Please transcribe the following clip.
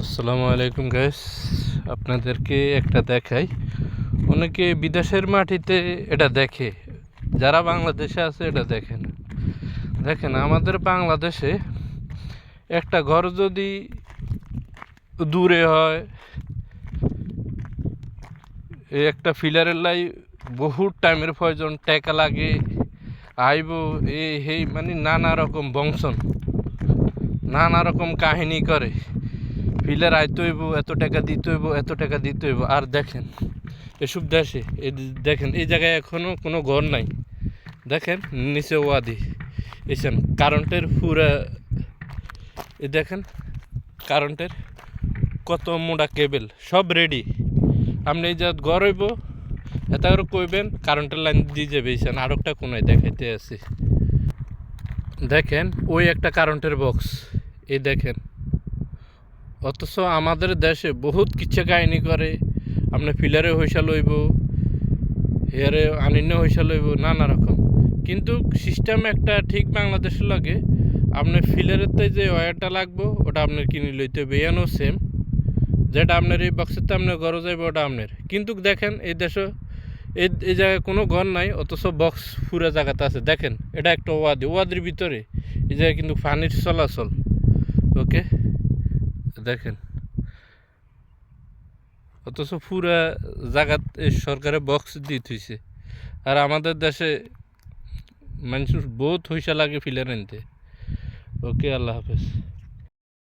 আসসালামু আলাইকুম গাইস, আপনাদেরকে একটা দেখাই। অনেকে বিদেশের মাটিতে এটা দেখে, যারা বাংলাদেশে আছে এটা দেখেন। দেখেন, আমাদের বাংলাদেশে একটা ঘর যদি দূরে হয়, এই একটা ফিলারের লাই বহুত টাইমের প্রয়োজন, টাকা লাগে, আইব এই হেই মানে নানা রকম বংশন, নানা রকম কাহিনী করে। ফিলার আইতে হইব, এত টাকা দিতে হইব, এত টাকা দিতে হইব। আর দেখেন এসব দেশে দেখেন এই জায়গায় এখনও কোনো ঘর নাই। দেখেন নিচে ওয়াদি এসেন কারেন্টের পুরা, এ দেখেন কারেন্টের কত মোটা কেবেল, সব রেডি। আপনি এই যা ঘর হইব এটা করে কইবেন, কারেন্টের লাইন দিয়ে যাবে। এসেন আর একটা কোনায় দেখাইতে আছি, দেখেন ওই একটা কারেন্টের বক্স, এই দেখেন। অথচ আমাদের দেশে বহুত কিচ্ছা কাহিনী করে, আপনি ফিলারে হইসা লইব, হেয়ারে আনিন্য হইসা লইব, নানা রকম। কিন্তু সিস্টেম একটা ঠিক বাংলাদেশের লাগে, আপনার ফিলারেতে যে ওয়্যারটা লাগবো ওটা আপনার কিনে লইতে হবে। এনও সেম, যেটা আপনার এই বক্সেতে আপনার ঘরে যাইবে ওটা আপনার। কিন্তু দেখেন এই দেশে এই জায়গায় কোনো ঘর নাই, অথচ বক্স পুরা জায়গাতে আছে। দেখেন এটা একটা ওয়াদির ভিতরে এই জায়গায় কিন্তু পানির চলাচল। ওকে, দেখেন অথচ পুরা জায়গাত সরকারে বক্স দিয়ে থইছে। আর আমাদের দেশে মানুষ বহুত পয়সা লাগে ফিলার আনতে। ওকে, আল্লাহ হাফেজ।